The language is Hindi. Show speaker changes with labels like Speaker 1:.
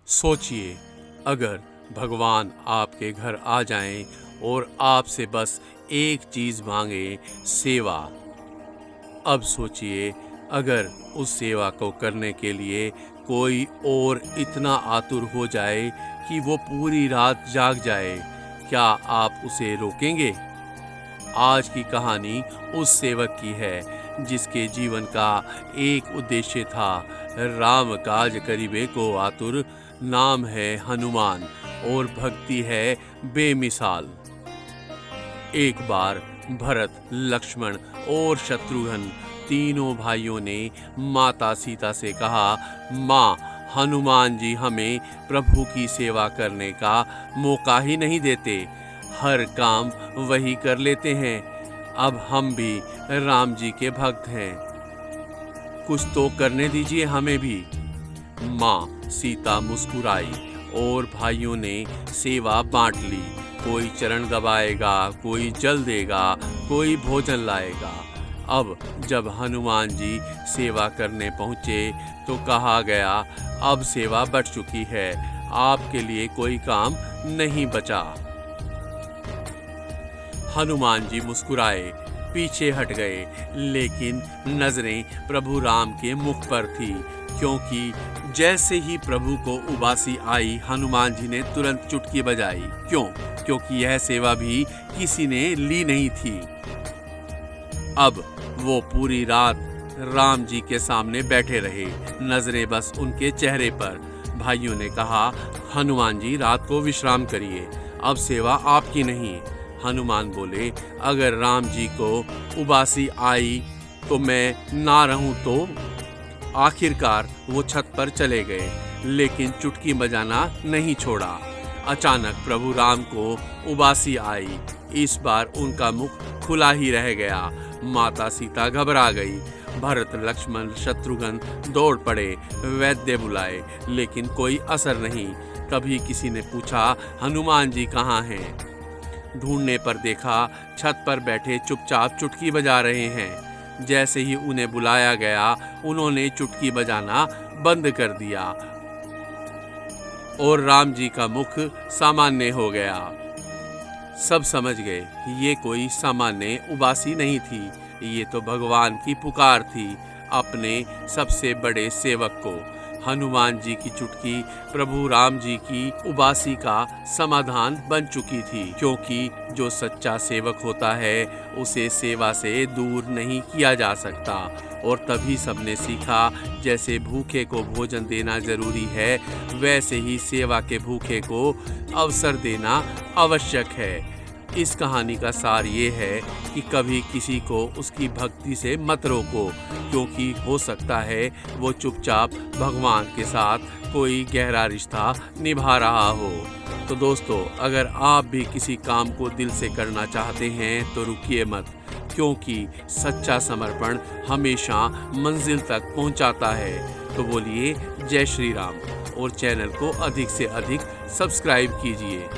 Speaker 1: सोचिए, अगर भगवान आपके घर आ जाएं और आपसे बस एक चीज़ मांगे, सेवा। अब सोचिए, अगर उस सेवा को करने के लिए कोई और इतना आतुर हो जाए कि वो पूरी रात जाग जाए, क्या आप उसे रोकेंगे? आज की कहानी उस सेवक की है जिसके जीवन का एक उद्देश्य था, राम काज करिबे को आतुर। नाम है हनुमान और भक्ति है बेमिसाल। एक बार भरत, लक्ष्मण और शत्रुघ्न तीनों भाइयों ने माता सीता से कहा, माँ, हनुमान जी हमें प्रभु की सेवा करने का मौका ही नहीं देते, हर काम वही कर लेते हैं। अब हम भी राम जी के भक्त हैं, कुछ तो करने दीजिए हमें भी। माँ सीता मुस्कुराई और भाइयों ने सेवा बांट ली। कोई चरण दबाएगा, कोई जल देगा, कोई भोजन लाएगा। अब जब हनुमान जी सेवा करने पहुँचे तो कहा गया, अब सेवा बढ़ चुकी है, आपके लिए कोई काम नहीं बचा। हनुमान जी मुस्कुराए, पीछे हट गए, लेकिन नजरें प्रभु राम के मुख पर थी, क्योंकि जैसे ही प्रभु को उबासी आई, हनुमान जी ने तुरंत चुटकी बजाई। क्यों? क्योंकि यह सेवा भी किसी ने ली नहीं थी। अब वो पूरी रात राम जी के सामने बैठे रहे, नजरें बस उनके चेहरे पर। भाइयों ने कहा, हनुमान जी रात को विश्राम करिए, अब सेवा आपकी नहीं। हनुमान बोले, अगर राम जी को उबासी आई तो मैं ना रहूं तो? आखिरकार वो छत पर चले गए, लेकिन चुटकी बजाना नहीं छोड़ा। अचानक प्रभु राम को उबासी आई। इस बार उनका मुख खुला ही रह गया। माता सीता घबरा गई। भरत, लक्ष्मण, शत्रुघ्न दौड़ पड़े, वैद्य बुलाए, लेकिन कोई असर नहीं। तभी किसी ने पूछा, हनुमान जी कहाँ हैं? ढूंढने पर देखा, छत पर बैठे चुपचाप चुटकी बजा रहे हैं। जैसे ही उन्हें बुलाया गया, उन्होंने चुटकी बजाना बंद कर दिया और राम जी का मुख सामान्य हो गया। सब समझ गए, ये कोई सामान्य उबासी नहीं थी, ये तो भगवान की पुकार थी अपने सबसे बड़े सेवक को। हनुमान जी की चुटकी प्रभु राम जी की उबासी का समाधान बन चुकी थी, क्योंकि जो सच्चा सेवक होता है उसे सेवा से दूर नहीं किया जा सकता। और तभी सबने सीखा, जैसे भूखे को भोजन देना जरूरी है, वैसे ही सेवा के भूखे को अवसर देना आवश्यक है। इस कहानी का सार ये है कि कभी किसी को उसकी भक्ति से मत रोको, क्योंकि हो सकता है वो चुपचाप भगवान के साथ कोई गहरा रिश्ता निभा रहा हो। तो दोस्तों, अगर आप भी किसी काम को दिल से करना चाहते हैं तो रुकिए मत, क्योंकि सच्चा समर्पण हमेशा मंजिल तक पहुंचाता है। तो बोलिए जय श्री राम और चैनल को अधिक से अधिक सब्सक्राइब कीजिए।